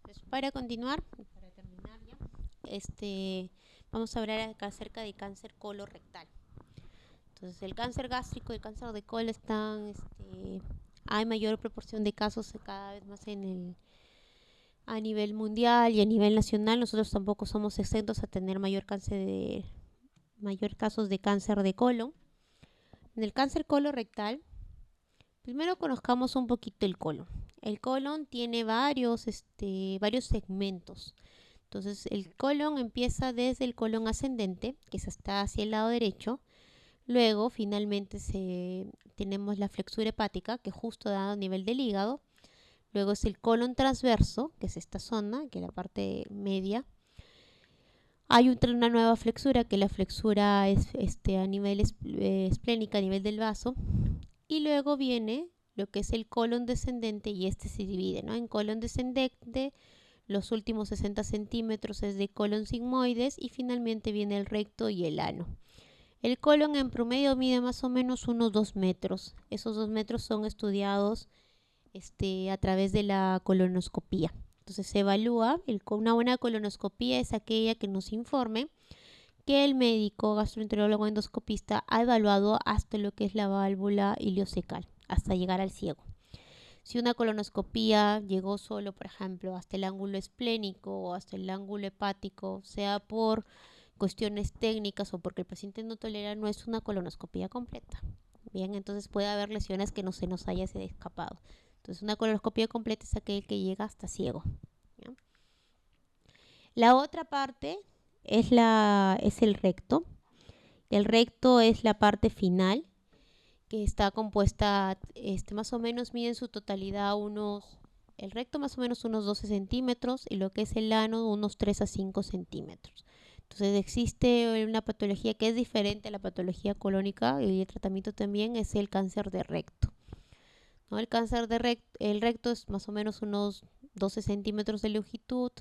Entonces, para continuar, para terminar ya, vamos a hablar acá acerca de cáncer colorectal. Entonces, el cáncer gástrico y el cáncer de colon están, hay mayor proporción de casos cada vez más a nivel mundial y a nivel nacional. Nosotros tampoco somos exentos a tener mayor casos de cáncer de colon. En el cáncer colorectal, primero conozcamos un poquito el colon. El colon tiene varios segmentos. Entonces el colon empieza desde el colon ascendente, que está hacia el lado derecho. Luego finalmente tenemos la flexura hepática, que justo da a nivel del hígado. Luego es el colon transverso, que es esta zona, que es la parte media. Hay una nueva flexura, que la flexura es a nivel esplénica, a nivel del vaso. Y luego viene lo que es el colon descendente, y este se divide, ¿no? En colon descendente, los últimos 60 centímetros es de colon sigmoides, y finalmente viene el recto y el ano. El colon en promedio mide más o menos unos 2 metros. Esos 2 metros son estudiados a través de la colonoscopía. Entonces se evalúa, una buena colonoscopía es aquella que nos informe que el médico gastroenterólogo endoscopista ha evaluado hasta lo que es la válvula ileocecal, hasta llegar al ciego. Si una colonoscopía llegó solo, por ejemplo, hasta el ángulo esplénico o hasta el ángulo hepático, sea por cuestiones técnicas o porque el paciente no tolera, no es una colonoscopía completa. Bien, entonces puede haber lesiones que no se nos haya escapado. Entonces una colonoscopia completa es aquel que llega hasta ciego. ¿Ya? La otra parte es el recto. El recto es la parte final, que está compuesta, más o menos mide en su totalidad el recto más o menos unos 12 centímetros, y lo que es el ano unos 3 a 5 centímetros. Entonces existe una patología que es diferente a la patología colónica, y el tratamiento también es el cáncer de recto, ¿no? El recto es más o menos unos 12 centímetros de longitud,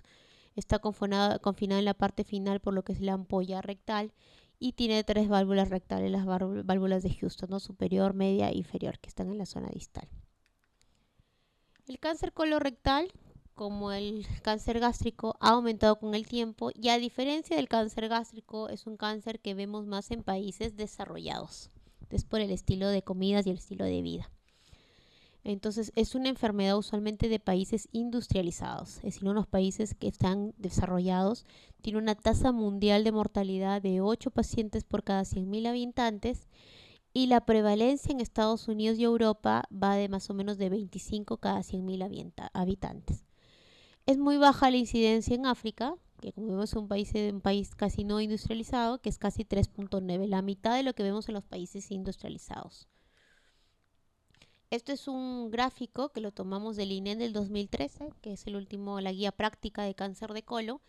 está confinado en la parte final por lo que es la ampolla rectal, y tiene 3 válvulas rectales, las válvulas de Houston, ¿no? Superior, media e inferior, que están en la zona distal. El cáncer colorectal, como el cáncer gástrico, ha aumentado con el tiempo, y a diferencia del cáncer gástrico, es un cáncer que vemos más en países desarrollados. Es por el estilo de comidas y el estilo de vida. Entonces es una enfermedad usualmente de países industrializados, es decir, unos países que están desarrollados. Tiene una tasa mundial de mortalidad de 8 pacientes por cada 100.000 habitantes, y la prevalencia en Estados Unidos y Europa va de más o menos de 25 cada 100.000 habitantes. Es muy baja la incidencia en África, que como vemos es un país casi no industrializado, que es casi 3.9, la mitad de lo que vemos en los países industrializados. Esto es un gráfico que lo tomamos del INEM del 2013, que es la guía práctica de cáncer de colon,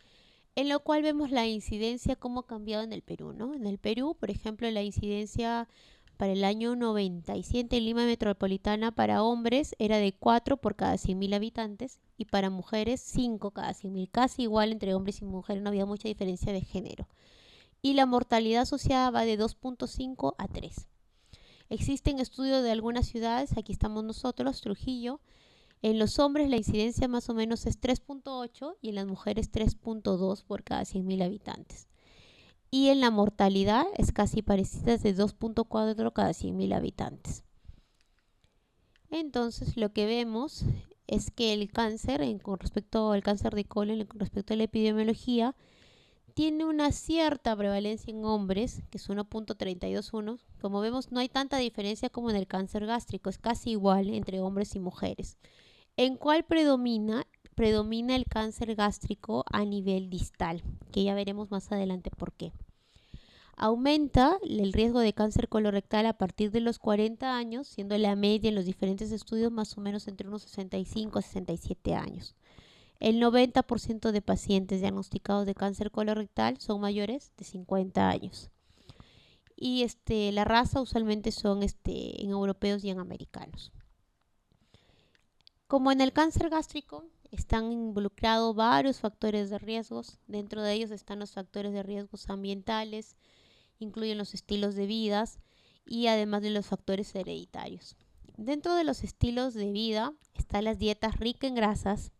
en lo cual vemos la incidencia cómo ha cambiado en el Perú, ¿no? En el Perú, por ejemplo, la incidencia para el año 97 en Lima metropolitana para hombres era de 4 por cada 100.000 habitantes, y para mujeres 5 cada 100.000, casi igual entre hombres y mujeres, no había mucha diferencia de género. Y la mortalidad asociada va de 2.5 a 3. Existen estudios de algunas ciudades, aquí estamos nosotros, Trujillo. En los hombres la incidencia más o menos es 3.8 y en las mujeres 3.2 por cada 100.000 habitantes. Y en la mortalidad es casi parecida, es de 2.4 cada 100.000 habitantes. Entonces lo que vemos es que el cáncer, con respecto al cáncer de colon, con respecto a la epidemiología, tiene una cierta prevalencia en hombres, que es 1.321. Como vemos, no hay tanta diferencia como en el cáncer gástrico, es casi igual entre hombres y mujeres. ¿En cuál predomina? Predomina el cáncer gástrico a nivel distal, que ya veremos más adelante por qué. Aumenta el riesgo de cáncer colorectal a partir de los 40 años, siendo la media en los diferentes estudios más o menos entre unos 65 a 67 años. El 90% de pacientes diagnosticados de cáncer colorectal son mayores de 50 años. Y la raza usualmente son en europeos y en americanos. Como en el cáncer gástrico, están involucrados varios factores de riesgos. Dentro de ellos están los factores de riesgos ambientales, incluyen los estilos de vida y además de los factores hereditarios. Dentro de los estilos de vida están las dietas ricas en grasas,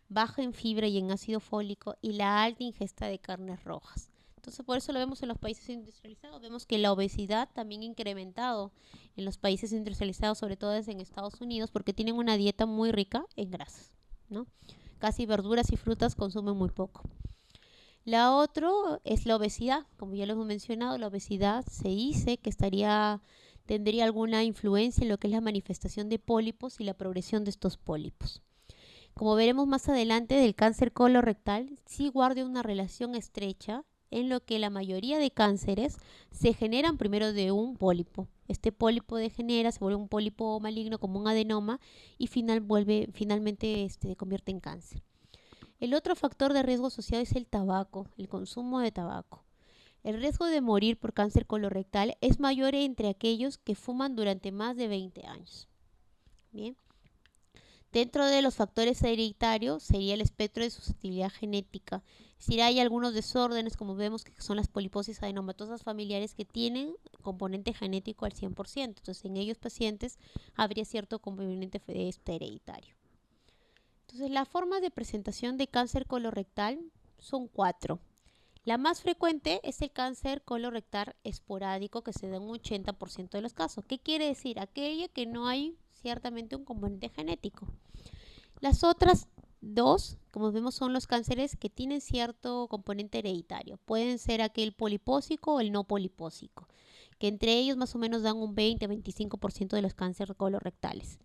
baja en fibra y en ácido fólico y la alta ingesta de carnes rojas. Entonces, por eso lo vemos en los países industrializados. Vemos que la obesidad también ha incrementado en los países industrializados, sobre todo en Estados Unidos, porque tienen una dieta muy rica en grasas, ¿no? Casi verduras y frutas consumen muy poco. La otra es la obesidad. Como ya lo hemos mencionado, la obesidad se dice que tendría alguna influencia en lo que es la manifestación de pólipos y la progresión de estos pólipos. Como veremos más adelante, del cáncer colorectal sí guarda una relación estrecha en lo que la mayoría de cánceres se generan primero de un pólipo. Este pólipo degenera, se vuelve un pólipo maligno como un adenoma y finalmente se convierte en cáncer. El otro factor de riesgo asociado es el tabaco, el consumo de tabaco. El riesgo de morir por cáncer colorectal es mayor entre aquellos que fuman durante más de 20 años. Bien. Dentro de los factores hereditarios sería el espectro de susceptibilidad genética. Es decir, hay algunos desórdenes, como vemos, que son las poliposis adenomatosas familiares que tienen componente genético al 100%. Entonces, en ellos pacientes habría cierto componente hereditario. Entonces, las formas de presentación de cáncer colorectal son 4. La más frecuente es el cáncer colorectal esporádico, que se da en un 80% de los casos. ¿Qué quiere decir? Aquella que no hay ciertamente un componente genético. Las otras 2, como vemos, son los cánceres que tienen cierto componente hereditario. Pueden ser aquel polipósico o el no polipósico, que entre ellos más o menos dan un 20-25% de los cánceres colorectales.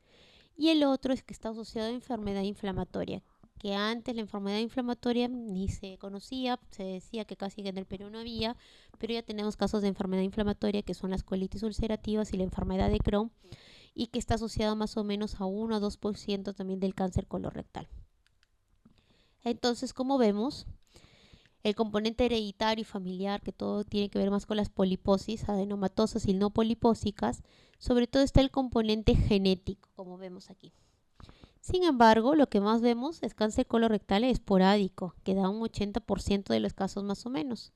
Y el otro es que está asociado a enfermedad inflamatoria, que antes la enfermedad inflamatoria ni se conocía, se decía que casi en el Perú no había, pero ya tenemos casos de enfermedad inflamatoria que son las colitis ulcerativas y la enfermedad de Crohn, y que está asociado más o menos a 1 a 2% también del cáncer colorectal. Entonces, como vemos, el componente hereditario y familiar, que todo tiene que ver más con las poliposis adenomatosas y no polipósicas, sobre todo está el componente genético, como vemos aquí. Sin embargo, lo que más vemos es cáncer colorectal esporádico, que da un 80% de los casos más o menos,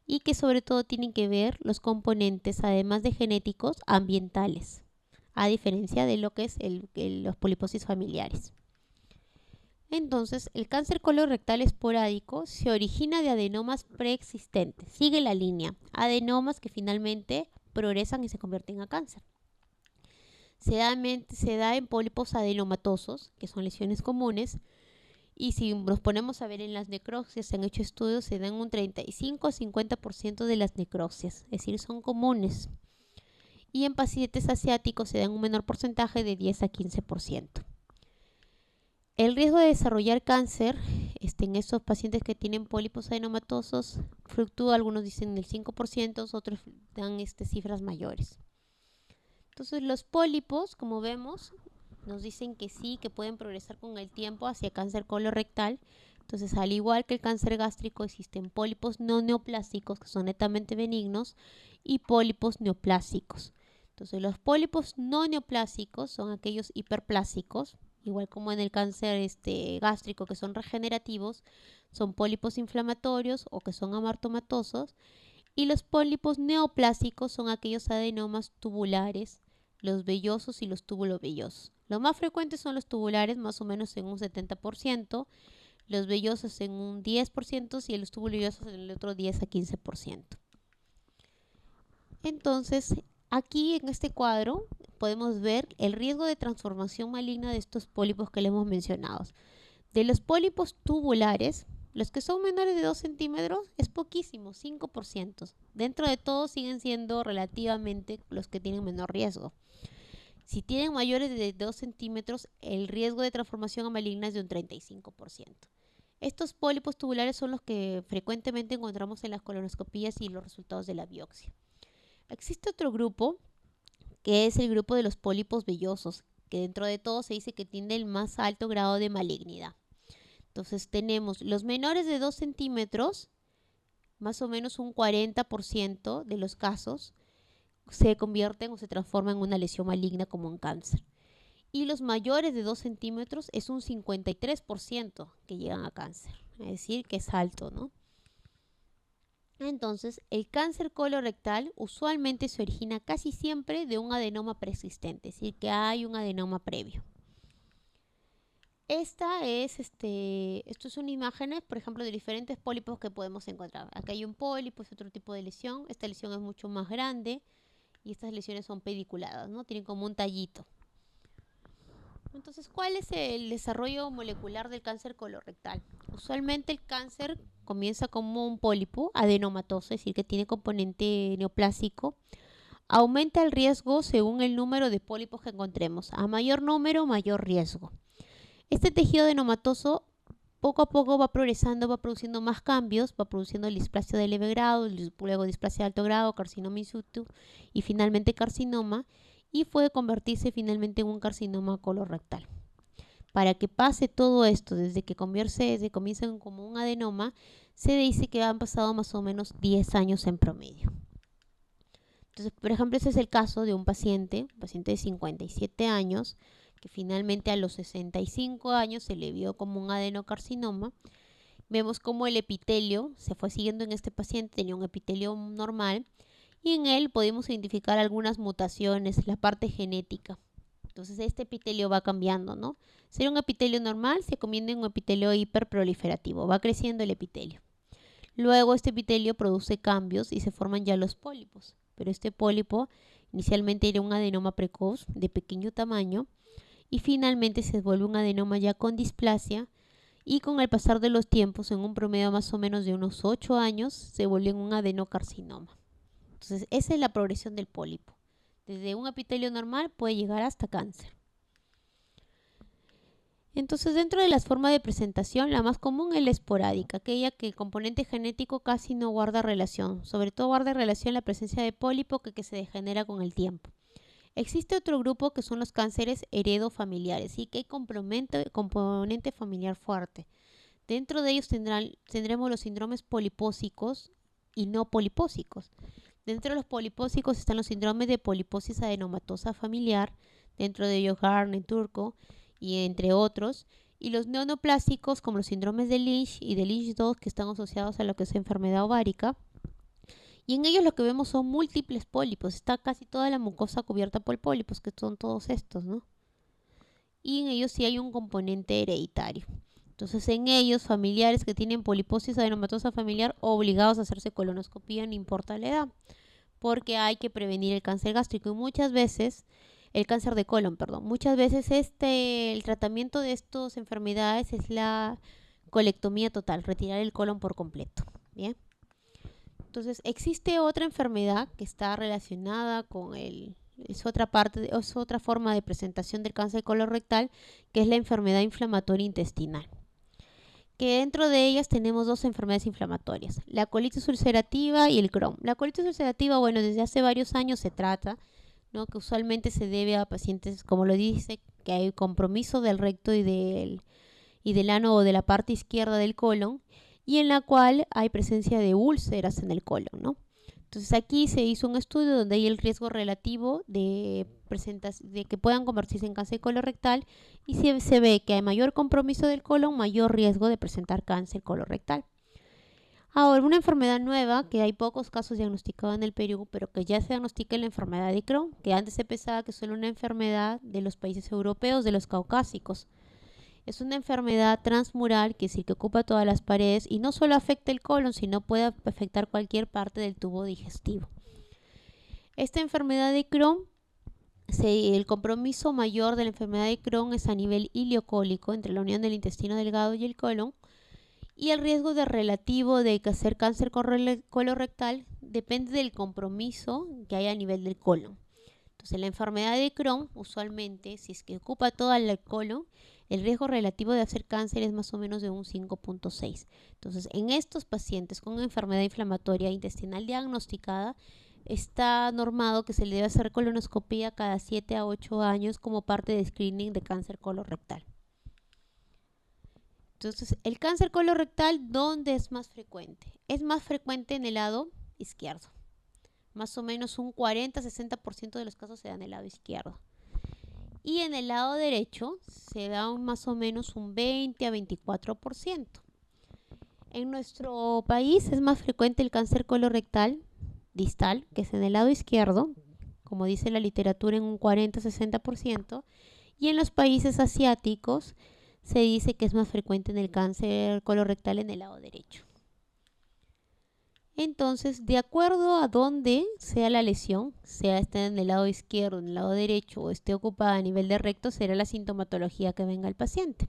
y que sobre todo tienen que ver los componentes, además de genéticos, ambientales, a diferencia de lo que es los poliposis familiares. Entonces, el cáncer colorectal esporádico se origina de adenomas preexistentes. Sigue la línea. Adenomas que finalmente progresan y se convierten a cáncer. Se da en pólipos adenomatosos, que son lesiones comunes. Y si nos ponemos a ver en las necropsias, se han hecho estudios, se dan un 35-50% de las necropsias. Es decir, son comunes. Y en pacientes asiáticos se dan un menor porcentaje de 10-15%. El riesgo de desarrollar cáncer en estos pacientes que tienen pólipos adenomatosos fluctúa, algunos dicen el 5%, otros dan cifras mayores. Entonces los pólipos, como vemos, nos dicen que sí, que pueden progresar con el tiempo hacia cáncer colorectal. Entonces, al igual que el cáncer gástrico, existen pólipos no neoplásticos, que son netamente benignos, y pólipos neoplásticos. Entonces, los pólipos no neoplásticos son aquellos hiperplásticos, igual como en el cáncer gástrico, que son regenerativos, son pólipos inflamatorios o que son amartomatosos, y los pólipos neoplásticos son aquellos adenomas tubulares, los vellosos y los túbulo-vellosos. Los más frecuentes son los tubulares, más o menos en un 70%, los vellosos en un 10% y los túbulo-vellosos en el otro 10-15%. Entonces, aquí en este cuadro podemos ver el riesgo de transformación maligna de estos pólipos que le hemos mencionado. De los pólipos tubulares, los que son menores de 2 centímetros es poquísimo, 5%. Dentro de todos siguen siendo relativamente los que tienen menor riesgo. Si tienen mayores de 2 centímetros, el riesgo de transformación maligna es de un 35%. Estos pólipos tubulares son los que frecuentemente encontramos en las colonoscopías y los resultados de la biopsia. Existe otro grupo, que es el grupo de los pólipos vellosos, que dentro de todo se dice que tiene el más alto grado de malignidad. Entonces tenemos los menores de 2 centímetros, más o menos un 40% de los casos se convierten o se transforman en una lesión maligna como un cáncer. Y los mayores de 2 centímetros es un 53% que llegan a cáncer. Es decir, que es alto, ¿no? Entonces, el cáncer colorectal usualmente se origina casi siempre de un adenoma preexistente, es decir, que hay un adenoma previo. Esto son imágenes, por ejemplo, de diferentes pólipos que podemos encontrar. Acá hay un pólipo, es otro tipo de lesión. Esta lesión es mucho más grande y estas lesiones son pediculadas, ¿no? Tienen como un tallito. Entonces, ¿cuál es el desarrollo molecular del cáncer colorectal? Usualmente el cáncer comienza como un pólipo adenomatoso, es decir, que tiene componente neoplásico. Aumenta el riesgo según el número de pólipos que encontremos. A mayor número, mayor riesgo. Este tejido adenomatoso poco a poco va progresando, va produciendo más cambios, va produciendo displasia de leve grado, luego displasia de alto grado, carcinoma in situ y finalmente carcinoma, y puede convertirse finalmente en un carcinoma colorectal. Para que pase todo esto, desde que comiencen como un adenoma, se dice que han pasado más o menos 10 años en promedio. Entonces, por ejemplo, ese es el caso de un paciente de 57 años, que finalmente a los 65 años se le vio como un adenocarcinoma. Vemos cómo el epitelio se fue siguiendo en este paciente, tenía un epitelio normal, y en él podemos identificar algunas mutaciones, la parte genética. Entonces este epitelio va cambiando, ¿no? Ser un epitelio normal se convierte en un epitelio hiperproliferativo, va creciendo el epitelio. Luego este epitelio produce cambios y se forman ya los pólipos. Pero este pólipo inicialmente era un adenoma precoz de pequeño tamaño y finalmente se vuelve un adenoma ya con displasia y con el pasar de los tiempos, en un promedio más o menos de unos 8 años, se vuelve un adenocarcinoma. Entonces esa es la progresión del pólipo. Desde un epitelio normal puede llegar hasta cáncer. Entonces, dentro de las formas de presentación, la más común es la esporádica, aquella que el componente genético casi no guarda relación, sobre todo guarda relación la presencia de pólipo que se degenera con el tiempo. Existe otro grupo que son los cánceres heredofamiliares y que hay componente familiar fuerte. Dentro de ellos tendremos los síndromes polipósicos y no polipósicos. Dentro de los polipósicos están los síndromes de poliposis adenomatosa familiar, dentro de ellos Garner, Turco y entre otros, y los neoplásicos como los síndromes de Lynch y de Lynch 2 que están asociados a lo que es enfermedad ovárica. Y en ellos lo que vemos son múltiples pólipos, está casi toda la mucosa cubierta por pólipos, que son todos estos, ¿no? Y en ellos sí hay un componente hereditario. Entonces, en ellos, familiares que tienen poliposis adenomatosa familiar obligados a hacerse colonoscopia, no importa la edad, porque hay que prevenir el cáncer gástrico y muchas veces, el cáncer de colon, perdón, muchas veces el tratamiento de estas enfermedades es la colectomía total, retirar el colon por completo, ¿bien? Entonces, existe otra enfermedad que está relacionada con es otra forma de presentación del cáncer colorectal, que es la enfermedad inflamatoria intestinal. Que dentro de ellas tenemos dos enfermedades inflamatorias, la colitis ulcerativa y el Crohn. La colitis ulcerativa, bueno, desde hace varios años se trata, ¿no? Que usualmente se debe a pacientes, como lo dice, que hay compromiso del recto y del ano o de la parte izquierda del colon, y en la cual hay presencia de úlceras en el colon, ¿no? Entonces aquí se hizo un estudio donde hay el riesgo relativo de que puedan convertirse en cáncer colorectal y se ve que hay mayor compromiso del colon, mayor riesgo de presentar cáncer colorectal. Ahora, una enfermedad nueva, que hay pocos casos diagnosticados en el Perú, pero que ya se diagnostica la enfermedad de Crohn, que antes se pensaba que es solo una enfermedad de los países europeos, de los caucásicos. Es una enfermedad transmural, que sí que ocupa todas las paredes y no solo afecta el colon, sino puede afectar cualquier parte del tubo digestivo. Esta enfermedad de Crohn, el compromiso mayor de la enfermedad de Crohn es a nivel ileocólico, entre la unión del intestino delgado y el colon, y el riesgo relativo de hacer cáncer colorectal depende del compromiso que hay a nivel del colon. Entonces, la enfermedad de Crohn, usualmente, si es que ocupa todo el colon, el riesgo relativo de hacer cáncer es más o menos de un 5.6. Entonces, en estos pacientes con enfermedad inflamatoria intestinal diagnosticada, está normado que se le debe hacer colonoscopia cada 7 a 8 años como parte de screening de cáncer colorectal. Entonces, el cáncer colorectal, ¿dónde es más frecuente? Es más frecuente en el lado izquierdo. Más o menos un 40-60% de los casos se dan en el lado izquierdo. Y en el lado derecho se da más o menos un 20-24%. En nuestro país es más frecuente el cáncer colorectal distal, que es en el lado izquierdo, como dice la literatura, en un 40-60%. Y en los países asiáticos se dice que es más frecuente en el cáncer colorectal en el lado derecho. Entonces, de acuerdo a dónde sea la lesión, sea esté en el lado izquierdo, en el lado derecho o esté ocupada a nivel de recto, será la sintomatología que venga el paciente.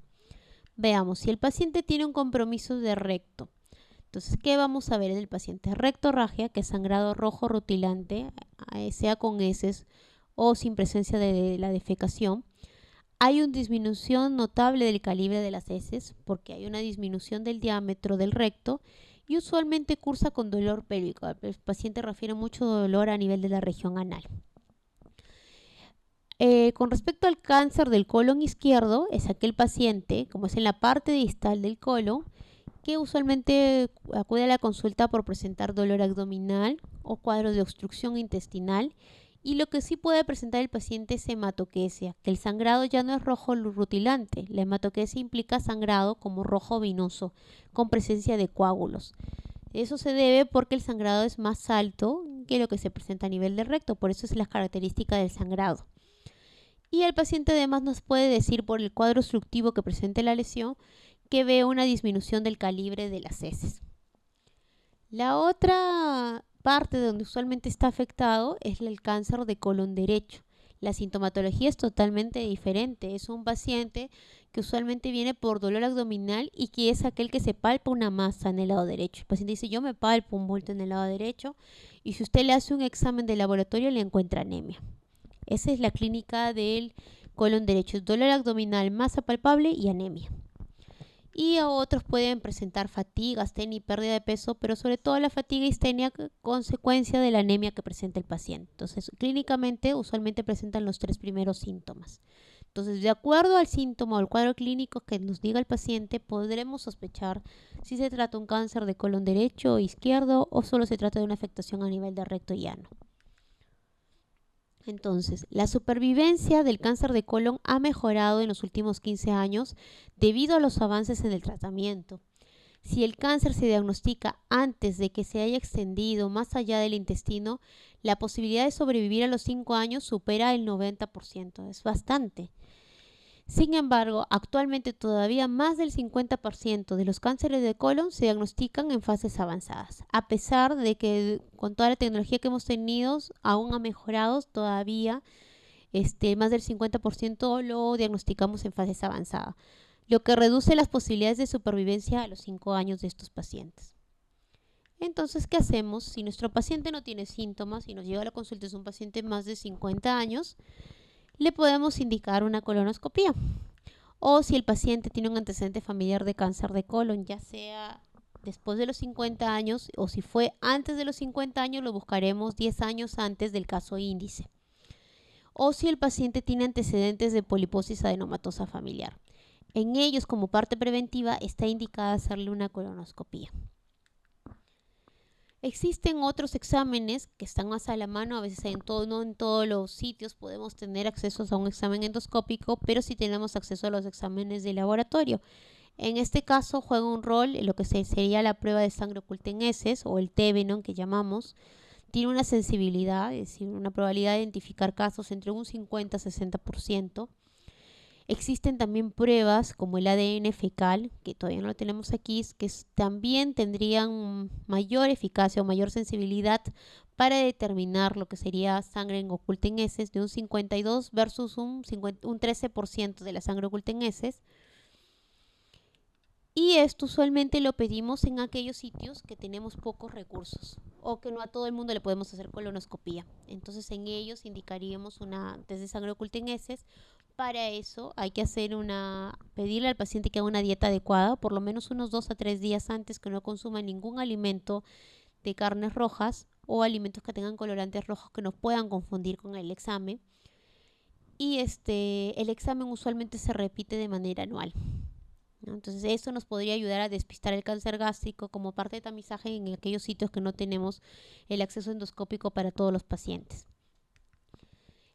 Veamos, si el paciente tiene un compromiso de recto, entonces, ¿qué vamos a ver en el paciente? Rectorragia, que es sangrado rojo rutilante, sea con heces o sin presencia de la defecación. Hay una disminución notable del calibre de las heces porque hay una disminución del diámetro del recto y usualmente cursa con dolor pélvico. El paciente refiere mucho dolor a nivel de la región anal. Con respecto al cáncer del colon izquierdo, es aquel paciente, como es en la parte distal del colon, que usualmente acude a la consulta por presentar dolor abdominal o cuadros de obstrucción intestinal. Y lo que sí puede presentar el paciente es hematoquesia, que el sangrado ya no es rojo rutilante. La hematoquesia implica sangrado como rojo vinoso, con presencia de coágulos. Eso se debe porque el sangrado es más alto que lo que se presenta a nivel del recto, por eso es la característica del sangrado. Y el paciente además nos puede decir por el cuadro obstructivo que presente la lesión que ve una disminución del calibre de las heces. La otra parte donde usualmente está afectado es el cáncer de colon derecho. La sintomatología es totalmente diferente. Es un paciente que usualmente viene por dolor abdominal y que es aquel que se palpa una masa en el lado derecho. El paciente dice, yo me palpo un bulto en el lado derecho, y si usted le hace un examen de laboratorio le encuentra anemia. Esa es la clínica del colon derecho. Dolor abdominal, masa palpable y anemia. Y a otros pueden presentar fatiga, astenia y pérdida de peso, pero sobre todo la fatiga y astenia consecuencia de la anemia que presenta el paciente. Entonces, clínicamente, usualmente presentan los 3 primeros síntomas. Entonces, de acuerdo al síntoma o al cuadro clínico que nos diga el paciente, podremos sospechar si se trata de un cáncer de colon derecho o izquierdo o solo se trata de una afectación a nivel de recto y ano. Entonces, la supervivencia del cáncer de colon ha mejorado en los últimos 15 años debido a los avances en el tratamiento. Si el cáncer se diagnostica antes de que se haya extendido más allá del intestino, la posibilidad de sobrevivir a los 5 años supera el 90%. Es bastante. Sin embargo, actualmente todavía más del 50% de los cánceres de colon se diagnostican en fases avanzadas, a pesar de que con toda la tecnología que hemos tenido aún ha mejorado, todavía más del 50% lo diagnosticamos en fases avanzadas, lo que reduce las posibilidades de supervivencia a los 5 años de estos pacientes. Entonces, ¿qué hacemos? Si nuestro paciente no tiene síntomas y nos llega a la consulta, es un paciente más de 50 años, le podemos indicar una colonoscopía. O si el paciente tiene un antecedente familiar de cáncer de colon, ya sea después de los 50 años o si fue antes de los 50 años, lo buscaremos 10 años antes del caso índice. O si el paciente tiene antecedentes de poliposis adenomatosa familiar. En ellos, como parte preventiva, está indicada hacerle una colonoscopía. Existen otros exámenes que están más a la mano, a veces no en todos los sitios podemos tener acceso a un examen endoscópico, pero sí tenemos acceso a los exámenes de laboratorio. En este caso juega un rol en lo que sería la prueba de sangre oculta en heces o el TB, que llamamos. Tiene una sensibilidad, es decir, una probabilidad de identificar casos entre un 50 a 60%. Existen también pruebas como el ADN fecal, que todavía no lo tenemos aquí, que también tendrían mayor eficacia o mayor sensibilidad para determinar lo que sería sangre oculta en heces, de un 52 versus un 13% de la sangre oculta en heces. Y esto usualmente lo pedimos en aquellos sitios que tenemos pocos recursos o que no a todo el mundo le podemos hacer colonoscopía. Entonces en ellos indicaríamos una test de sangre oculta en heces. Para eso hay que pedirle al paciente que haga una dieta adecuada, por lo menos unos 2 a 3 días antes, que no consuma ningún alimento de carnes rojas o alimentos que tengan colorantes rojos que nos puedan confundir con el examen. Y el examen usualmente se repite de manera anual, ¿no? Entonces eso nos podría ayudar a despistar el cáncer gástrico como parte de tamizaje en aquellos sitios que no tenemos el acceso endoscópico para todos los pacientes.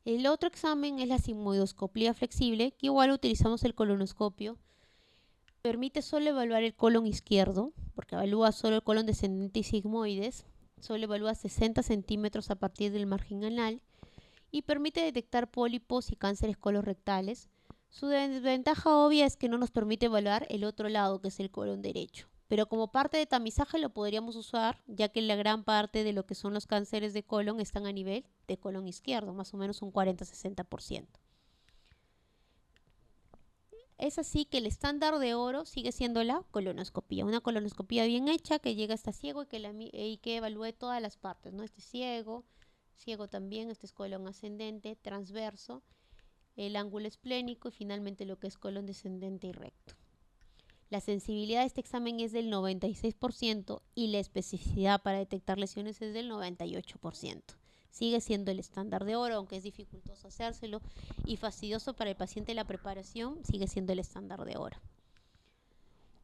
El otro examen es la sigmoidoscopía flexible, que igual utilizamos el colonoscopio. Permite solo evaluar el colon izquierdo, porque evalúa solo el colon descendente y sigmoides. Solo evalúa 60 centímetros a partir del margen anal y permite detectar pólipos y cánceres colorectales. Su desventaja obvia es que no nos permite evaluar el otro lado, que es el colon derecho. Pero como parte de tamizaje lo podríamos usar, ya que la gran parte de lo que son los cánceres de colon están a nivel de colon izquierdo, más o menos un 40-60%. Es así que el estándar de oro sigue siendo la colonoscopía, una colonoscopía bien hecha que llega hasta ciego y que evalúe todas las partes, ¿no? Este es ciego, ciego también, este es colon ascendente, transverso, el ángulo esplénico y finalmente lo que es colon descendente y recto. La sensibilidad de este examen es del 96% y la especificidad para detectar lesiones es del 98%. Sigue siendo el estándar de oro, aunque es dificultoso hacérselo y fastidioso para el paciente la preparación, sigue siendo el estándar de oro.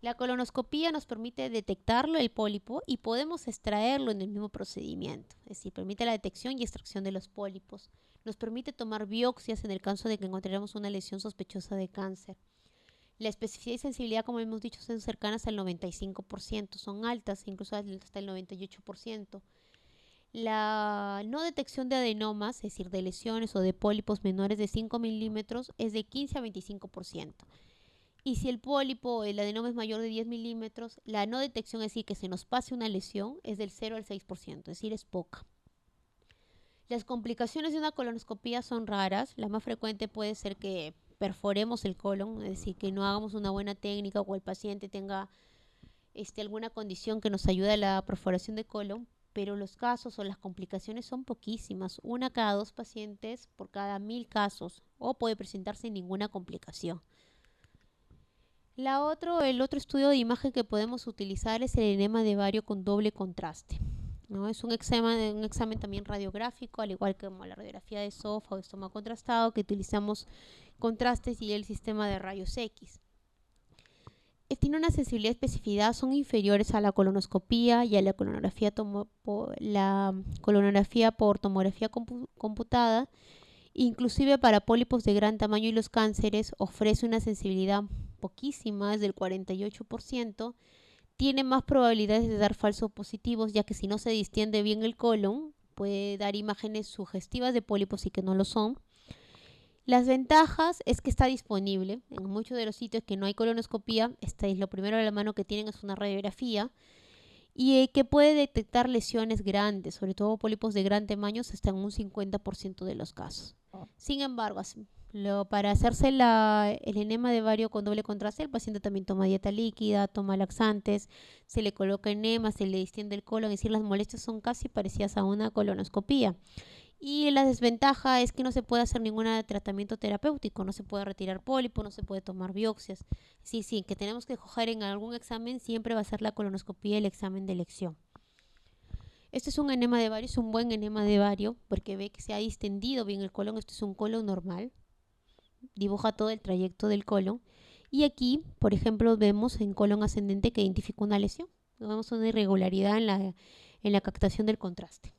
La colonoscopía nos permite detectarlo, el pólipo, y podemos extraerlo en el mismo procedimiento. Es decir, permite la detección y extracción de los pólipos. Nos permite tomar biopsias en el caso de que encontremos una lesión sospechosa de cáncer. La especificidad y sensibilidad, como hemos dicho, son cercanas al 95%, son altas, incluso hasta el 98%. La no detección de adenomas, es decir, de lesiones o de pólipos menores de 5 milímetros, es de 15 a 25%. Y si el pólipo o el adenoma es mayor de 10 milímetros, la no detección, es decir, que se nos pase una lesión, es del 0 al 6%, es decir, es poca. Las complicaciones de una colonoscopía son raras. La más frecuente puede ser que perforemos el colon, es decir, que no hagamos una buena técnica o el paciente tenga alguna condición que nos ayude a la perforación de colon, pero los casos o las complicaciones son poquísimas, una cada 2 pacientes por cada 1000 casos, o puede presentarse sin ninguna complicación. El otro estudio de imagen que podemos utilizar es el enema de vario con doble contraste, ¿no? Es un examen también radiográfico, al igual que como la radiografía de esófago o estómago contrastado, que utilizamos contrastes y el sistema de rayos X. Tiene una sensibilidad y especificidad, son inferiores a la colonoscopía y a la colonoscopia por tomografía computada. Inclusive para pólipos de gran tamaño y los cánceres ofrece una sensibilidad poquísima, es del 48%. Tiene más probabilidades de dar falsos positivos, ya que si no se distiende bien el colon, puede dar imágenes sugestivas de pólipos y que no lo son. Las ventajas es que está disponible en muchos de los sitios que no hay colonoscopía. Lo primero de la mano que tienen es una radiografía y que puede detectar lesiones grandes, sobre todo pólipos de gran tamaño, hasta en un 50% de los casos. Sin embargo, para hacerse el enema de vario con doble contraste, el paciente también toma dieta líquida, toma laxantes, se le coloca enema, se le distiende el colon, es decir, las molestias son casi parecidas a una colonoscopía. Y la desventaja es que no se puede hacer ningún tratamiento terapéutico, no se puede retirar pólipo, no se puede tomar biopsias. Sí, que tenemos que escoger en algún examen, siempre va a ser la colonoscopía el examen de elección. Este es un enema de vario, es un buen enema de vario, porque ve que se ha distendido bien el colon. Este es un colon normal, dibuja todo el trayecto del colon. Y aquí, por ejemplo, vemos en colon ascendente que identifica una lesión. Vemos una irregularidad en la captación del contraste,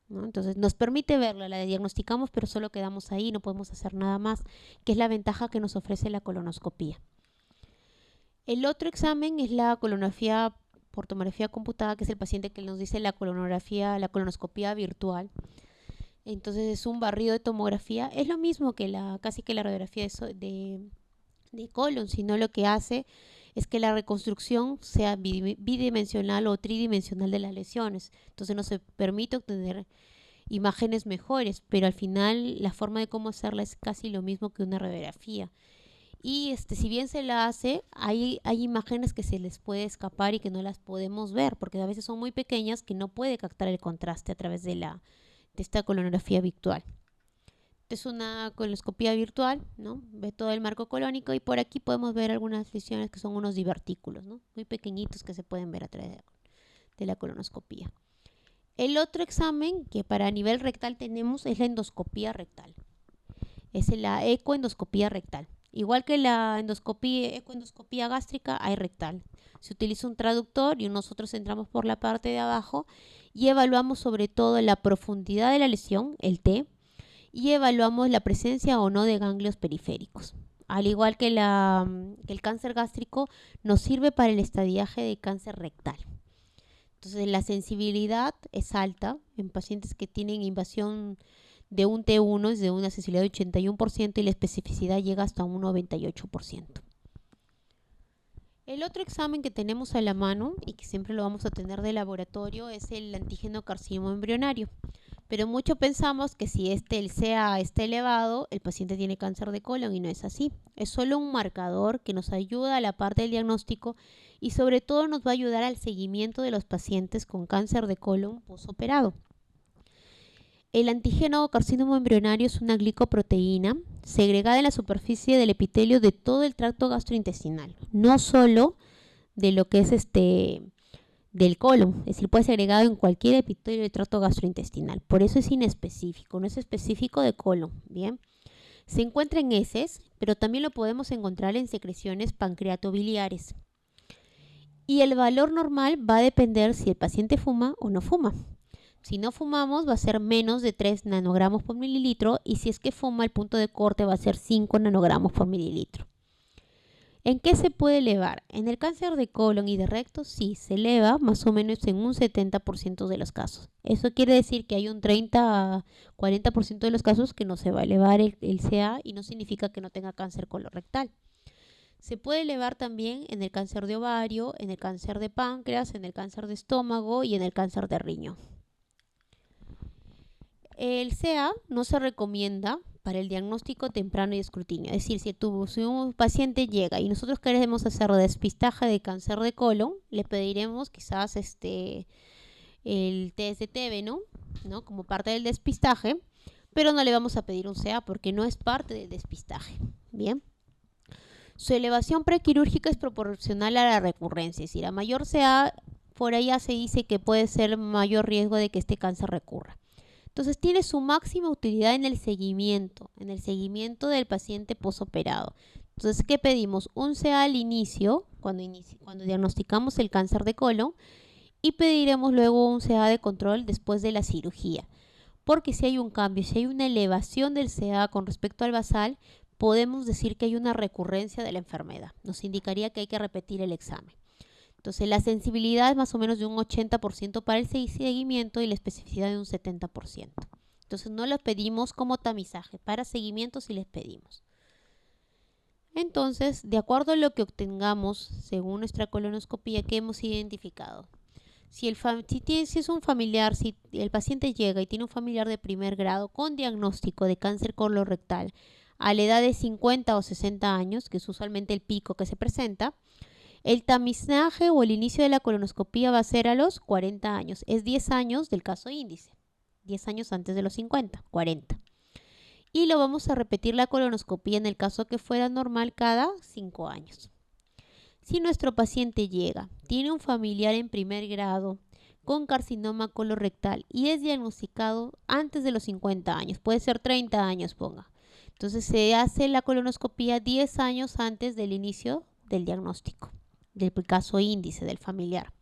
¿no? Entonces nos permite verla, la diagnosticamos, pero solo quedamos ahí, no podemos hacer nada más, que es la ventaja que nos ofrece la colonoscopía. El otro examen es la colonografía por tomografía computada, que es el paciente que nos dice la colonoscopía virtual. Entonces es un barrido de tomografía, es lo mismo que casi que la radiografía de colon, sino lo que hace es que la reconstrucción sea bidimensional o tridimensional de las lesiones. Entonces no se permite obtener imágenes mejores, pero al final la forma de cómo hacerla es casi lo mismo que una radiografía. Y si bien se la hace, hay imágenes que se les puede escapar y que no las podemos ver, porque a veces son muy pequeñas que no puede captar el contraste a través de esta colonografía virtual. Es una colonoscopía virtual, ¿no? Ve todo el marco colónico y por aquí podemos ver algunas lesiones que son unos divertículos, ¿no? Muy pequeñitos que se pueden ver a través de la colonoscopía. El otro examen que para nivel rectal tenemos es la endoscopía rectal. Es la ecoendoscopía rectal. Igual que la ecoendoscopía gástrica, hay rectal. Se utiliza un traductor y nosotros entramos por la parte de abajo y evaluamos sobre todo la profundidad de la lesión, el T, y evaluamos la presencia o no de ganglios periféricos. Al igual que el cáncer gástrico, nos sirve para el estadiaje de cáncer rectal. Entonces la sensibilidad es alta en pacientes que tienen invasión de un T1 es de una sensibilidad de 81% y la especificidad llega hasta un 98%. El otro examen que tenemos a la mano y que siempre lo vamos a tener de laboratorio es el antígeno carcinoma embrionario. Pero mucho pensamos que si el CA está elevado, el paciente tiene cáncer de colon y no es así. Es solo un marcador que nos ayuda a la parte del diagnóstico y sobre todo nos va a ayudar al seguimiento de los pacientes con cáncer de colon posoperado. El antígeno carcinoma embrionario es una glicoproteína segregada en la superficie del epitelio de todo el tracto gastrointestinal, no solo de lo que es del colon, es decir, puede ser agregado en cualquier epitelio del tracto gastrointestinal. Por eso es inespecífico, no es específico de colon, ¿bien? Se encuentra en heces, pero también lo podemos encontrar en secreciones pancreatobiliares. Y el valor normal va a depender si el paciente fuma o no fuma. Si no fumamos va a ser menos de 3 nanogramos por mililitro y si es que fuma el punto de corte va a ser 5 nanogramos por mililitro. ¿En qué se puede elevar? En el cáncer de colon y de recto sí, se eleva más o menos en un 70% de los casos. Eso quiere decir que hay un 30 a 40% de los casos que no se va a elevar el CA y no significa que no tenga cáncer colorectal. Se puede elevar también en el cáncer de ovario, en el cáncer de páncreas, en el cáncer de estómago y en el cáncer de riñón. El CA no se recomienda para el diagnóstico temprano y escrutinio. Es decir, si un paciente llega y nosotros queremos hacer despistaje de cáncer de colon, le pediremos quizás el test de TB, ¿no? Como parte del despistaje, pero no le vamos a pedir un CA porque no es parte del despistaje. Bien. Su elevación prequirúrgica es proporcional a la recurrencia, es decir, a mayor CA, por allá se dice que puede ser mayor riesgo de que este cáncer recurra. Entonces tiene su máxima utilidad en el seguimiento del paciente posoperado. Entonces, ¿qué pedimos? Un CA al inicio, cuando diagnosticamos el cáncer de colon, y pediremos luego un CA de control después de la cirugía. Porque si hay un cambio, si hay una elevación del CA con respecto al basal, podemos decir que hay una recurrencia de la enfermedad. Nos indicaría que hay que repetir el examen. Entonces, la sensibilidad es más o menos de un 80% para el seguimiento y la especificidad de un 70%. Entonces, no los pedimos como tamizaje. Para seguimiento sí les pedimos. Entonces, de acuerdo a lo que obtengamos según nuestra colonoscopia que hemos identificado, si es un familiar, si el paciente llega y tiene un familiar de primer grado con diagnóstico de cáncer colorectal a la edad de 50 o 60 años, que es usualmente el pico que se presenta, el tamizaje o el inicio de la colonoscopia va a ser a los 40 años. Es 10 años del caso índice. 10 años antes de los 50, 40. Y lo vamos a repetir la colonoscopia en el caso que fuera normal cada 5 años. Si nuestro paciente llega, tiene un familiar en primer grado con carcinoma colorectal y es diagnosticado antes de los 50 años, puede ser 30 años, ponga. Entonces se hace la colonoscopia 10 años antes del inicio del diagnóstico, del caso índice del familiar.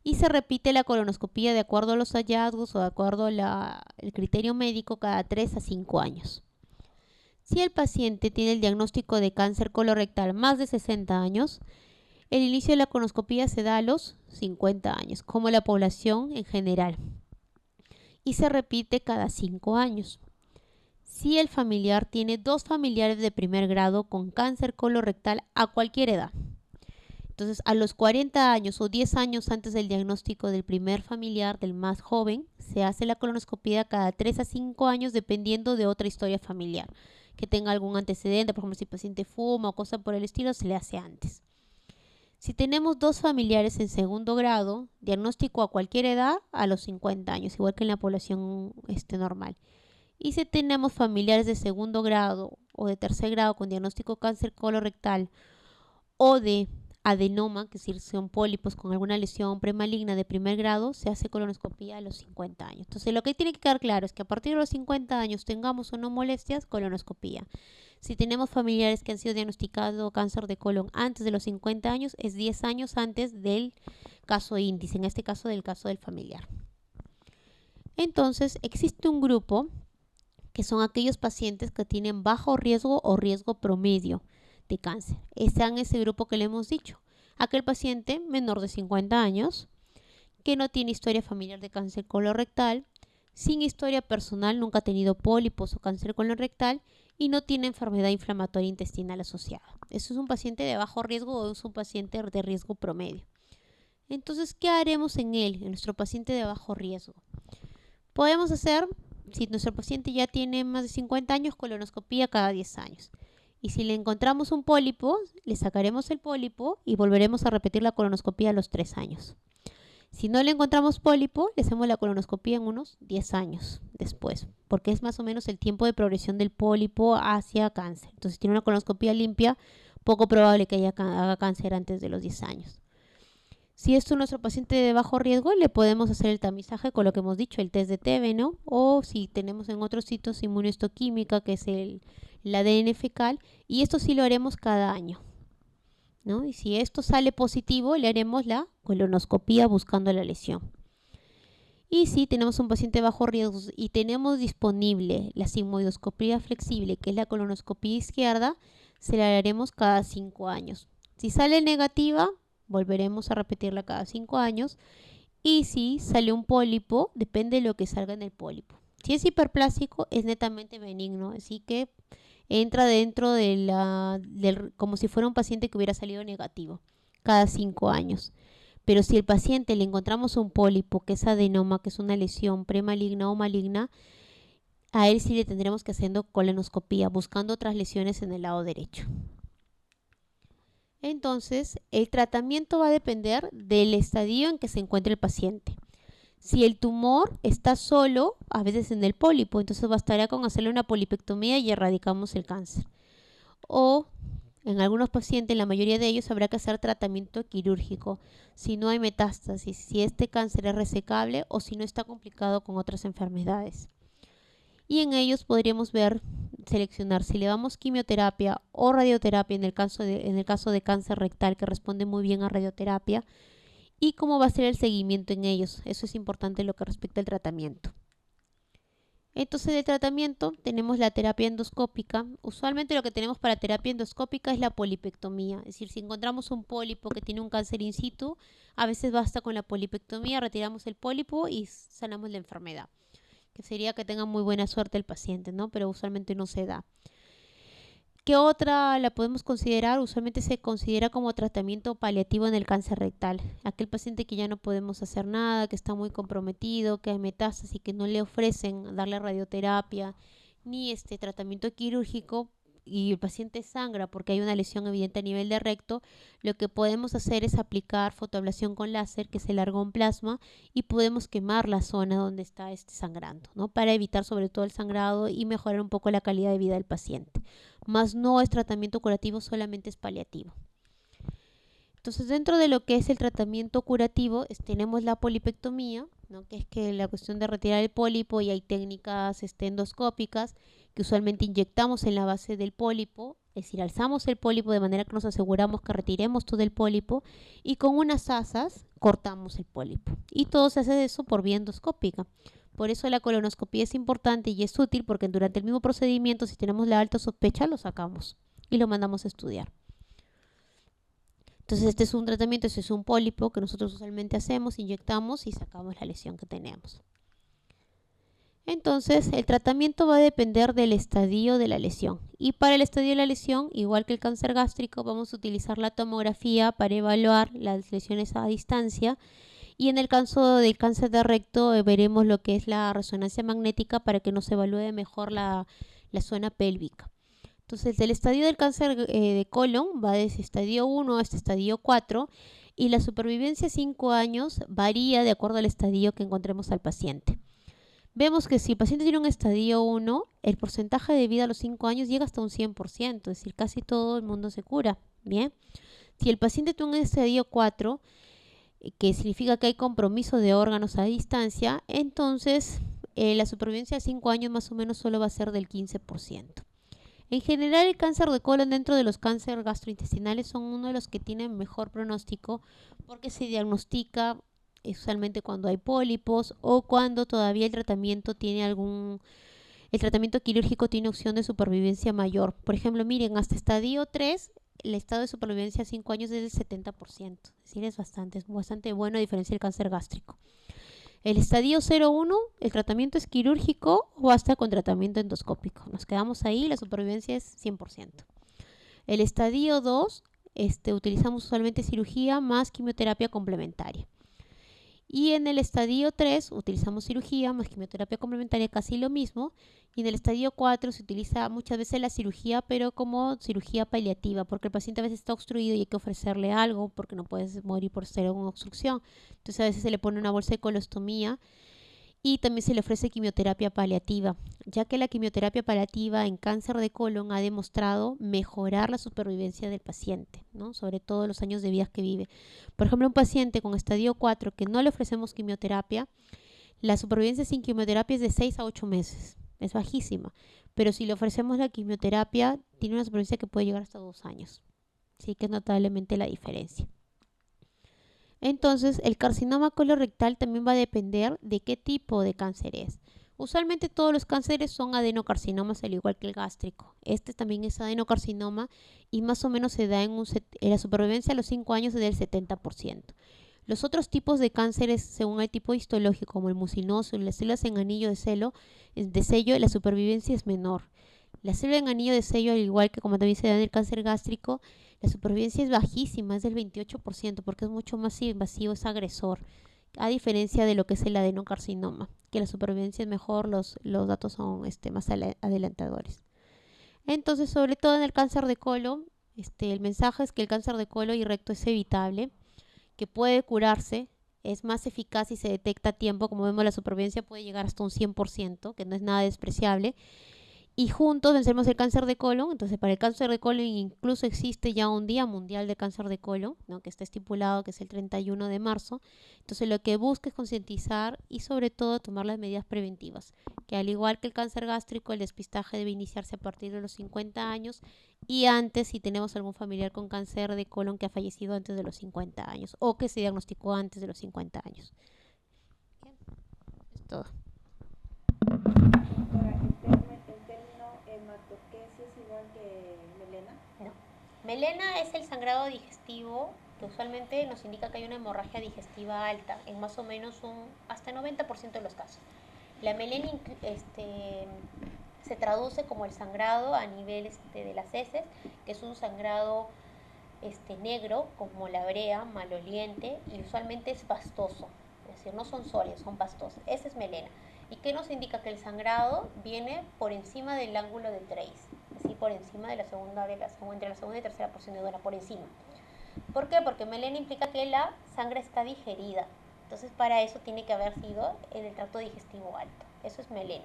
Y se repite la colonoscopia de acuerdo a los hallazgos o de acuerdo al criterio médico cada 3 a 5 años. Si el paciente tiene el diagnóstico de cáncer colorectal más de 60 años, el inicio de la colonoscopia se da a los 50 años, como la población en general. Y se repite cada 5 años. Si el familiar tiene 2 familiares de primer grado con cáncer colorectal a cualquier edad. Entonces, a los 40 años o 10 años antes del diagnóstico del primer familiar, del más joven, se hace la colonoscopia cada 3 a 5 años dependiendo de otra historia familiar. Que tenga algún antecedente, por ejemplo, si el paciente fuma o cosa por el estilo, se le hace antes. Si tenemos 2 familiares en segundo grado, diagnóstico a cualquier edad, a los 50 años, igual que en la población normal. Y si tenemos familiares de segundo grado o de tercer grado con diagnóstico cáncer colorectal o de adenoma, que es decir, son pólipos con alguna lesión premaligna de primer grado, se hace colonoscopia a los 50 años. Entonces, lo que tiene que quedar claro es que a partir de los 50 años tengamos o no molestias, colonoscopia. Si tenemos familiares que han sido diagnosticados cáncer de colon antes de los 50 años, es 10 años antes del caso índice, en este caso del caso del familiar. Entonces, existe un grupo que son aquellos pacientes que tienen bajo riesgo o riesgo promedio de cáncer. Está en ese grupo que le hemos dicho. Aquel paciente menor de 50 años que no tiene historia familiar de cáncer colorectal, sin historia personal, nunca ha tenido pólipos o cáncer colorectal y no tiene enfermedad inflamatoria intestinal asociada. ¿Eso es un paciente de bajo riesgo o es un paciente de riesgo promedio? Entonces, ¿qué haremos en él, en nuestro paciente de bajo riesgo? Podemos hacer, si nuestro paciente ya tiene más de 50 años, colonoscopía cada 10 años. Y si le encontramos un pólipo, le sacaremos el pólipo y volveremos a repetir la colonoscopía a los 3 años. Si no le encontramos pólipo, le hacemos la colonoscopía en unos 10 años después, porque es más o menos el tiempo de progresión del pólipo hacia cáncer. Entonces, si tiene una colonoscopía limpia, poco probable que haga cáncer antes de los 10 años. Si es nuestro paciente de bajo riesgo, le podemos hacer el tamizaje con lo que hemos dicho, el test de TB, ¿no? O si tenemos en otros sitios inmunohistoquímica, que es el ADN fecal, y esto sí lo haremos cada año, ¿no? Y si esto sale positivo, le haremos la colonoscopía buscando la lesión. Y si tenemos un paciente de bajo riesgo y tenemos disponible la sigmoidoscopía flexible, que es la colonoscopía izquierda, se la haremos cada 5 años. Si sale negativa, volveremos a repetirla cada 5 años. Y si sale un pólipo, depende de lo que salga en el pólipo. Si es hiperplásico, es netamente benigno, así que entra dentro de como si fuera un paciente que hubiera salido negativo cada 5 años. Pero si el paciente le encontramos un pólipo, que es adenoma, que es una lesión premaligna o maligna, a él sí le tendremos que hacer colonoscopía, buscando otras lesiones en el lado derecho. Entonces, el tratamiento va a depender del estadio en que se encuentre el paciente. Si el tumor está solo, a veces en el pólipo, entonces bastaría con hacerle una polipectomía y erradicamos el cáncer. O en algunos pacientes, la mayoría de ellos, habrá que hacer tratamiento quirúrgico si no hay metástasis, si este cáncer es resecable o si no está complicado con otras enfermedades. Y en ellos podríamos seleccionar si le damos quimioterapia o radioterapia en el caso de cáncer rectal, que responde muy bien a radioterapia, y cómo va a ser el seguimiento en ellos. Eso es importante en lo que respecta al tratamiento. Entonces, de tratamiento tenemos la terapia endoscópica. Usualmente lo que tenemos para terapia endoscópica es la polipectomía. Es decir, si encontramos un pólipo que tiene un cáncer in situ, a veces basta con la polipectomía, retiramos el pólipo y sanamos la enfermedad. Que sería que tenga muy buena suerte el paciente, ¿no? Pero usualmente no se da. ¿Qué otra la podemos considerar? Usualmente se considera como tratamiento paliativo en el cáncer rectal. Aquel paciente que ya no podemos hacer nada, que está muy comprometido, que hay metástasis y que no le ofrecen darle radioterapia ni tratamiento quirúrgico y el paciente sangra porque hay una lesión evidente a nivel de recto, lo que podemos hacer es aplicar fotoablación con láser, que es el argón plasma, y podemos quemar la zona donde está sangrando, ¿no? Para evitar sobre todo el sangrado y mejorar un poco la calidad de vida del paciente. Más no es tratamiento curativo, solamente es paliativo. Entonces, dentro de lo que es el tratamiento curativo, tenemos la polipectomía, ¿no? Que es que la cuestión de retirar el pólipo, y hay técnicas endoscópicas que usualmente inyectamos en la base del pólipo, es decir, alzamos el pólipo de manera que nos aseguramos que retiremos todo el pólipo y con unas asas cortamos el pólipo. Y todo se hace de eso por vía endoscópica. Por eso la colonoscopía es importante y es útil, porque durante el mismo procedimiento, si tenemos la alta sospecha, lo sacamos y lo mandamos a estudiar. Entonces, este es un tratamiento, este es un pólipo que nosotros usualmente hacemos, inyectamos y sacamos la lesión que tenemos. Entonces, el tratamiento va a depender del estadio de la lesión. Y para el estadio de la lesión, igual que el cáncer gástrico, vamos a utilizar la tomografía para evaluar las lesiones a distancia. Y en el caso del cáncer de recto, veremos lo que es la resonancia magnética para que nos evalúe mejor la zona pélvica. Entonces, el estadio del cáncer de colon va desde estadio 1 hasta estadio 4 y la supervivencia a 5 años varía de acuerdo al estadio que encontremos al paciente. Vemos que si el paciente tiene un estadio 1, el porcentaje de vida a los 5 años llega hasta un 100%, es decir, casi todo el mundo se cura. Bien. Si el paciente tiene un estadio 4, que significa que hay compromiso de órganos a distancia, entonces la supervivencia a 5 años más o menos solo va a ser del 15%. En general, el cáncer de colon dentro de los cánceres gastrointestinales son uno de los que tienen mejor pronóstico, porque se diagnostica usualmente cuando hay pólipos o cuando todavía el tratamiento quirúrgico tiene opción de supervivencia mayor. Por ejemplo, miren, hasta estadio 3, el estado de supervivencia a 5 años es del 70%. Es decir, es bastante bueno a diferencia del cáncer gástrico. El estadio 0-1, el tratamiento es quirúrgico o hasta con tratamiento endoscópico. Nos quedamos ahí, la supervivencia es 100%. El estadio 2, utilizamos usualmente cirugía más quimioterapia complementaria. Y en el estadio 3 utilizamos cirugía más quimioterapia complementaria, casi lo mismo. Y en el estadio 4 se utiliza muchas veces la cirugía, pero como cirugía paliativa, porque el paciente a veces está obstruido y hay que ofrecerle algo, porque no puedes morir por ser una obstrucción. Entonces a veces se le pone una bolsa de colostomía y también se le ofrece quimioterapia paliativa, ya que la quimioterapia paliativa en cáncer de colon ha demostrado mejorar la supervivencia del paciente, ¿no? Sobre todo los años de vida que vive. Por ejemplo, un paciente con estadio 4 que no le ofrecemos quimioterapia, la supervivencia sin quimioterapia es de 6 a 8 meses. Es bajísima. Pero si le ofrecemos la quimioterapia, tiene una supervivencia que puede llegar hasta 2 años. Sí que es notablemente la diferencia. Entonces, el carcinoma colorectal también va a depender de qué tipo de cáncer es. Usualmente todos los cánceres son adenocarcinomas, al igual que el gástrico. Este también es adenocarcinoma y más o menos se da en la supervivencia a los 5 años es del 70%. Los otros tipos de cánceres, según el tipo histológico, como el mucinoso y las células en anillo de sello, la supervivencia es menor. La célula en anillo de sello, al igual que como también se da en el cáncer gástrico, la supervivencia es bajísima, es del 28%, porque es mucho más invasivo, es agresor, a diferencia de lo que es el adenocarcinoma, que la supervivencia es mejor, los datos son más adelantadores. Entonces, sobre todo en el cáncer de colon, el mensaje es que el cáncer de colon y recto es evitable, que puede curarse, es más eficaz si se detecta a tiempo. Como vemos, la supervivencia puede llegar hasta un 100%, que no es nada despreciable, y juntos vencemos el cáncer de colon. Entonces, para el cáncer de colon incluso existe ya un Día Mundial de Cáncer de Colon, ¿no? Que está estipulado, que es el 31 de marzo. Entonces, lo que busca es concientizar y sobre todo tomar las medidas preventivas, que al igual que el cáncer gástrico, el despistaje debe iniciarse a partir de los 50 años y antes si tenemos algún familiar con cáncer de colon que ha fallecido antes de los 50 años o que se diagnosticó antes de los 50 años. Bien, es todo. Doctora, el término hematoquesia es igual que melena. No. Melena es el sangrado digestivo que usualmente nos indica que hay una hemorragia digestiva alta, en más o menos hasta el 90% de los casos. La melena se traduce como el sangrado a nivel de las heces, que es un sangrado negro, como la brea, maloliente, y usualmente es pastoso. Es decir, no son sólidos, son pastosos. Esa es melena. ¿Y qué nos indica? Que el sangrado viene por encima del ángulo de Trace, así por encima de entre la segunda y tercera porción de dona, por encima. ¿Por qué? Porque melena implica que la sangre está digerida. Entonces, para eso tiene que haber sido en el tracto digestivo alto. Eso es melena.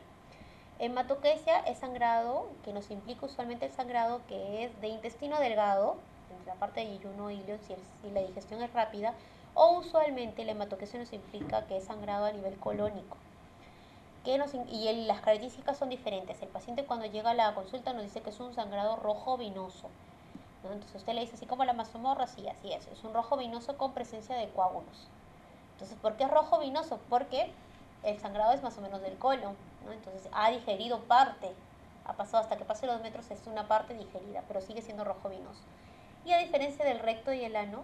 Hematoquesia es sangrado que nos implica usualmente el sangrado que es de intestino delgado, entre la parte de yeyuno y ilio, si la digestión es rápida, o usualmente la hematoquesia nos implica que es sangrado a nivel colónico. Las características son diferentes. El paciente cuando llega a la consulta nos dice que es un sangrado rojo vinoso, ¿no? Entonces usted le dice, así como la mazomorra, sí, así es un rojo vinoso con presencia de coágulos. Entonces, ¿por qué es rojo vinoso? Porque el sangrado es más o menos del colon, ¿no? Entonces ha digerido parte, ha pasado hasta que pase los metros, es una parte digerida, pero sigue siendo rojo vinoso. Y a diferencia del recto y el ano,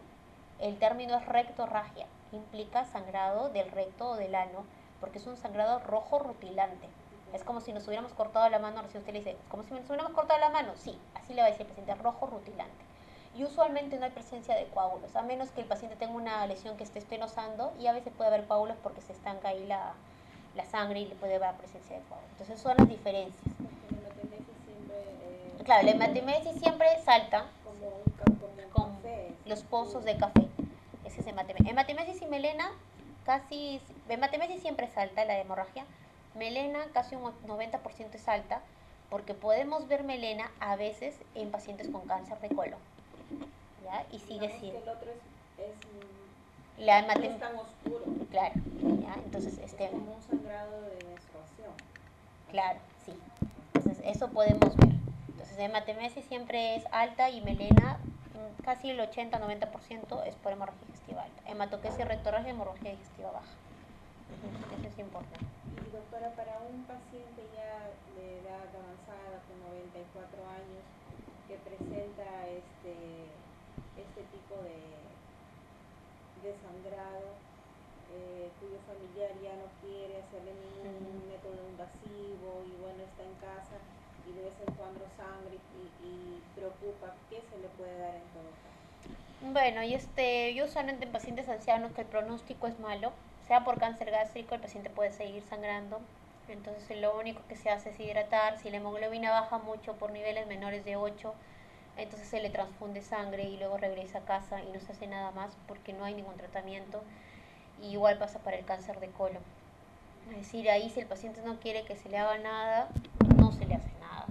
el término es rectorragia, que implica sangrado del recto o del ano, porque es un sangrado rojo rutilante. Es como si nos hubiéramos cortado la mano, recién usted le dice, ¿es como si nos hubiéramos cortado la mano? Sí, así le va a decir el paciente, rojo rutilante. Y usualmente no hay presencia de coágulos, a menos que el paciente tenga una lesión que esté espinosando, y a veces puede haber coágulos porque se estanca ahí la sangre y le puede haber presencia de coágulos. Entonces son las diferencias. Porque la hematemesis siempre Claro, la hematemesis siempre salta como un con café. los pozos de café. Ese es hematemesis. Hematemesis y melena, hematemesis siempre salta la hemorragia. Melena casi un 90% es alta, porque podemos ver melena a veces en pacientes con cáncer de colon. ¿Ya? Y sigue Digamos siendo. que el otro La no es tan oscuro. Claro, ¿ya? Entonces, Es como un sangrado de menstruación. claro, sí. Entonces, eso podemos ver. Entonces, hematemesis siempre es alta y melena, casi el 80-90% es por hemorragia digestiva alta. Hematoquesia rectorragia, hemorragia digestiva baja. Eso es importante. Y doctora, para un paciente ya de edad avanzada, con 94 años, que presenta este tipo de sangrado, tuyo familiar ya no quiere hacerle Ujú. ningún método invasivo y bueno, está en casa y de vez en cuando sangre y preocupa, ¿qué se le puede dar en todo caso? Bueno, yo usualmente en pacientes ancianos que el pronóstico es malo, sea por cáncer gástrico, el paciente puede seguir sangrando. Entonces lo único que se hace es hidratar. Si la hemoglobina baja mucho por niveles menores de 8, entonces se le transfunde sangre y luego regresa a casa y no se hace nada más porque no hay ningún tratamiento. Y igual pasa para el cáncer de colon. Es decir, ahí si el paciente no quiere que se le haga nada, no se le hace nada.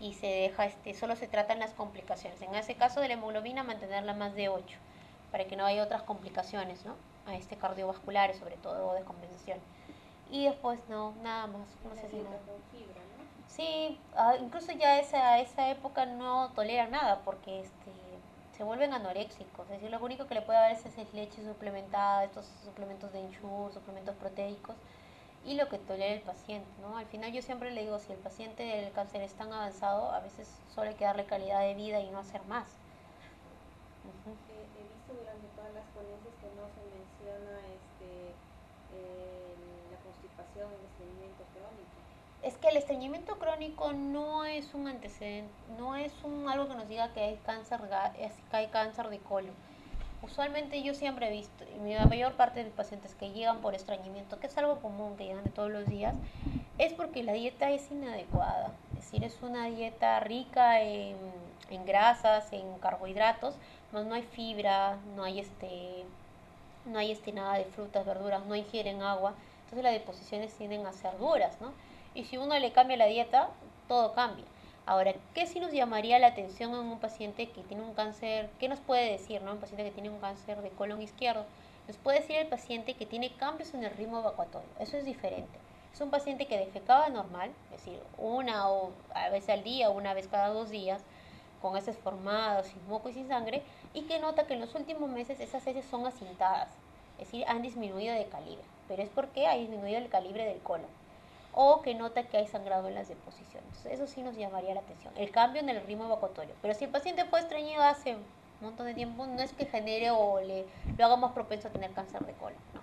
Y se deja, solo se tratan las complicaciones. En ese caso de la hemoglobina, mantenerla más de 8 para que no haya otras complicaciones, ¿no? Cardiovasculares sobre todo, o de compensación. Y después no, nada más, Y no la se hace nada. dieta con fibra, ¿no? Sí, incluso ya esa época no toleran nada porque se vuelven anoréxicos. Es decir, lo único que le puede dar es leche suplementada, estos suplementos de ensure, suplementos proteicos y lo que tolera el paciente, ¿no? Al final yo siempre le digo, si el paciente del cáncer es tan avanzado, a veces solo hay que darle calidad de vida y no hacer más. Ujú. He visto durante todas las ponencias que no se menciona la constipación, el estreñimiento crónico. Es que el estreñimiento crónico no es un antecedente, no es algo que nos diga que hay que hay cáncer de colon. Usualmente yo siempre he visto, y la mayor parte de mis pacientes que llegan por estreñimiento, que es algo común, que llegan de todos los días, es porque la dieta es inadecuada. Es decir, es una dieta rica en grasas, en carbohidratos, más no hay fibra, no hay nada de frutas, verduras, no ingieren agua, entonces las deposiciones tienden a ser duras, ¿no? Y si uno le cambia la dieta, todo cambia. Ahora, ¿qué sí nos llamaría la atención en un paciente que tiene un cáncer? ¿Qué nos puede decir, no? Un paciente que tiene un cáncer de colon izquierdo. Nos puede decir el paciente que tiene cambios en el ritmo evacuatorio. Eso es diferente. Es un paciente que defecaba normal, es decir, una o a veces al día, una vez cada 2 días, con heces formadas, sin moco y sin sangre, y que nota que en los últimos meses esas heces son acintadas, es decir, han disminuido de calibre, pero es porque ha disminuido el calibre del colon, o que nota que hay sangrado en las deposiciones. Eso sí nos llamaría la atención, el cambio en el ritmo evacuatorio. Pero si el paciente fue estreñido hace un montón de tiempo, no es que genere lo haga más propenso a tener cáncer de colon, no.